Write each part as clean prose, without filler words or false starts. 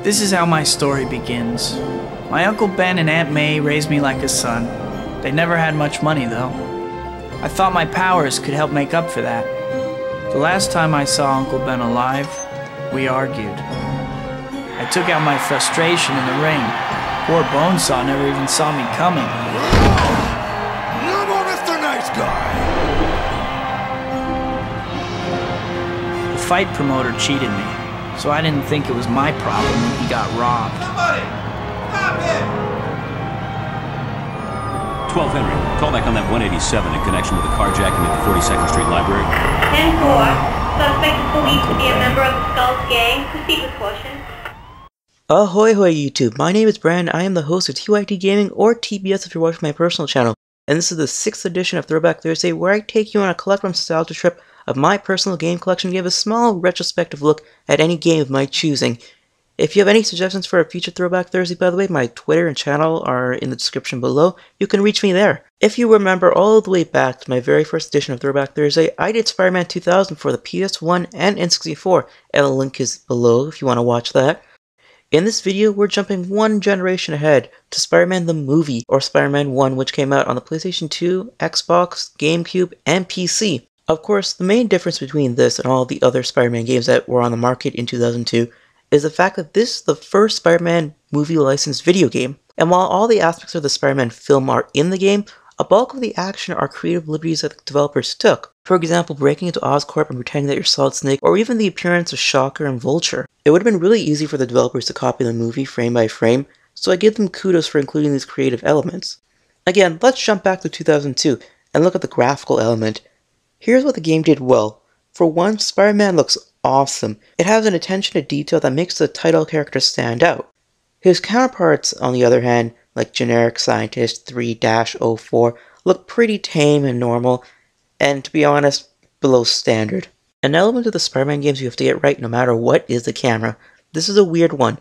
This is how my story begins. My Uncle Ben and Aunt May raised me like a son. They never had much money though. I thought my powers could help make up for that. The last time I saw Uncle Ben alive, we argued. I took out my frustration in the ring. Poor Bonesaw never even saw me coming. Come on, Mr. Nice Guy! The fight promoter cheated me, so I didn't think it was my problem when he got robbed. Somebody! Stop him! 12 Henry, call back on that 187 in connection with the carjacking at the 42nd Street Library. 10-4. Suspect is believed to be a member of the Skulls gang. Proceed with caution. Ahoy hoy YouTube, my name is Brandon. I am the host of TYT Gaming, or TBS if you're watching my personal channel, and this is the 6th edition of Throwback Thursday, where I take you on a collectible nostalgia trip of my personal game collection and give a small retrospective look at any game of my choosing. If you have any suggestions for a future Throwback Thursday, by the way, my Twitter and channel are in the description below. You can reach me there. If you remember all the way back to my very first edition of Throwback Thursday, I did Spider-Man 2000 for the PS1 and N64, and the link is below if you want to watch that. In this video, we're jumping one generation ahead to Spider-Man the Movie, or Spider-Man 1, which came out on the PlayStation 2, Xbox, Gamecube, and PC. Of course, the main difference between this and all the other Spider-Man games that were on the market in 2002 is the fact that this is the first Spider-Man movie licensed video game. And while all the aspects of the Spider-Man film are in the game, a bulk of the action are creative liberties that the developers took. For example, breaking into Oscorp and pretending that you're Solid Snake, or even the appearance of Shocker and Vulture. It would have been really easy for the developers to copy the movie frame by frame, so I give them kudos for including these creative elements. Again, let's jump back to 2002 and look at the graphical element. Here's what the game did well. For one, Spider-Man looks awesome. It has an attention to detail that makes the title character stand out. His counterparts, on the other hand, like generic Scientist 3-04, look pretty tame and normal, and to be honest, below standard. An element of the Spider-Man games you have to get right no matter what is the camera. This is a weird one.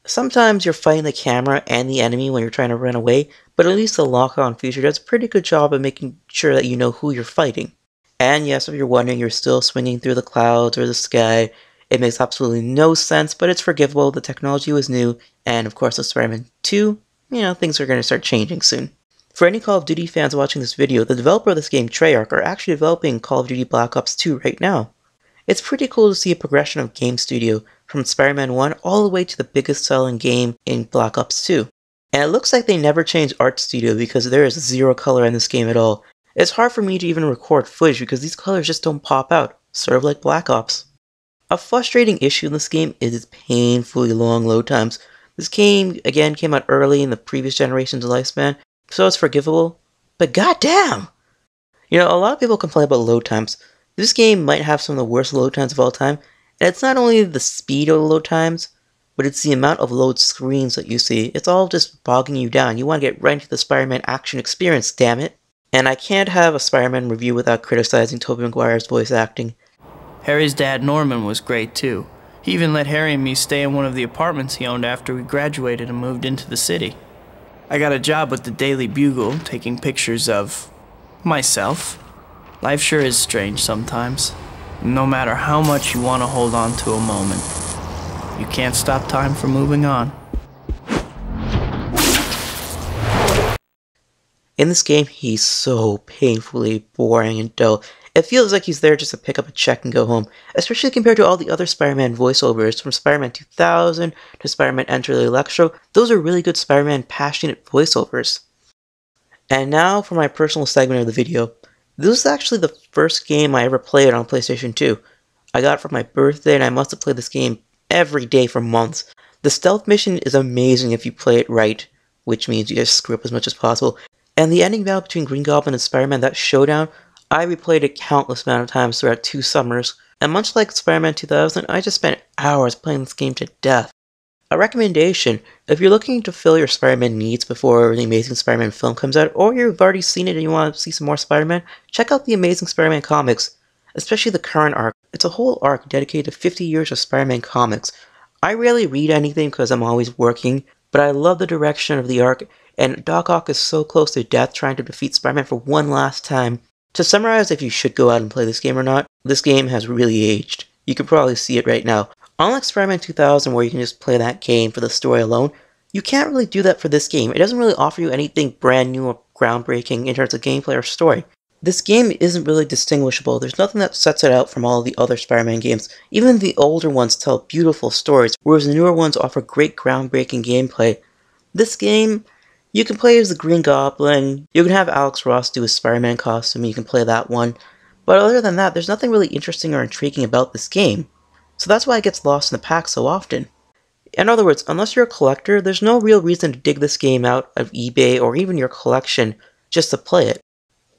Sometimes you're fighting the camera and the enemy when you're trying to run away, but at least the lock-on feature does a pretty good job of making sure that you know who you're fighting. And yes, if you're wondering, you're still swinging through the clouds or the sky. It makes absolutely no sense, but it's forgivable. The technology was new, and of course with Spider-Man 2, things are going to start changing soon. For any Call of Duty fans watching this video, the developer of this game, Treyarch, are actually developing Call of Duty Black Ops 2 right now. It's pretty cool to see a progression of game studio, from Spider-Man 1 all the way to the biggest selling game in Black Ops 2. And it looks like they never changed art studio because there is zero color in this game at all. It's hard for me to even record footage because these colors just don't pop out, sort of like Black Ops. A frustrating issue in this game is its painfully long load times. This game, again, came out early in the previous generation's lifespan, so it's forgivable, but goddamn! A lot of people complain about load times. This game might have some of the worst load times of all time, and it's not only the speed of the load times, but it's the amount of load screens that you see. It's all just bogging you down. You want to get right into the Spider-Man action experience, damn it. And I can't have a Spider-Man review without criticizing Tobey Maguire's voice acting. Harry's dad Norman was great too. He even let Harry and me stay in one of the apartments he owned after we graduated and moved into the city. I got a job with the Daily Bugle, taking pictures of myself. Life sure is strange sometimes. No matter how much you want to hold on to a moment, you can't stop time from moving on. In this game, he's so painfully boring and dull. It feels like he's there just to pick up a check and go home, especially compared to all the other Spider-Man voiceovers, from Spider-Man 2000 to Spider-Man Enter the Electro. Those are really good Spider-Man passionate voiceovers. And now for my personal segment of the video. This is actually the first game I ever played on PlayStation 2. I got it for my birthday and I must have played this game every day for months. The stealth mission is amazing if you play it right, which means you just screw up as much as possible. And the ending battle between Green Goblin and Spider-Man, that showdown, I replayed it countless amount of times throughout 2 summers. And much like Spider-Man 2000, I just spent hours playing this game to death. A recommendation, if you're looking to fill your Spider-Man needs before the Amazing Spider-Man film comes out, or you've already seen it and you want to see some more Spider-Man, check out the Amazing Spider-Man comics, especially the current arc. It's a whole arc dedicated to 50 years of Spider-Man comics. I rarely read anything because I'm always working, but I love the direction of the arc, and Doc Ock is so close to death trying to defeat Spider-Man for one last time. To summarize if you should go out and play this game or not, this game has really aged. You can probably see it right now. Unlike Spider-Man 2000 where you can just play that game for the story alone, you can't really do that for this game. It doesn't really offer you anything brand new or groundbreaking in terms of gameplay or story. This game isn't really distinguishable. There's nothing that sets it out from all the other Spider-Man games. Even the older ones tell beautiful stories, whereas the newer ones offer great groundbreaking gameplay. This game, you can play as the Green Goblin, you can have Alex Ross do his Spider-Man costume, you can play that one. But other than that, there's nothing really interesting or intriguing about this game. So that's why it gets lost in the pack so often. In other words, unless you're a collector, there's no real reason to dig this game out of eBay or even your collection just to play it.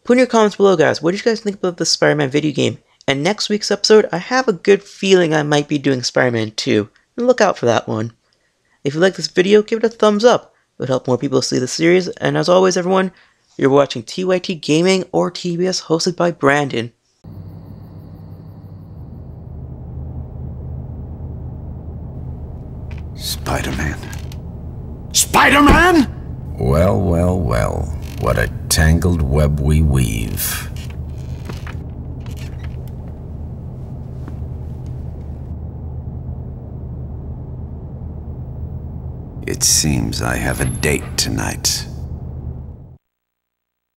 Put in your comments below, guys, what did you guys think about the Spider-Man video game? And next week's episode, I have a good feeling I might be doing Spider-Man 2, and look out for that one. If you like this video, give it a thumbs up. It would help more people see the series, and as always everyone, you're watching TYT Gaming or TBS hosted by Brandon. Spider-Man. Spider-Man? Well, well, well. What a tangled web we weave. It seems I have a date tonight.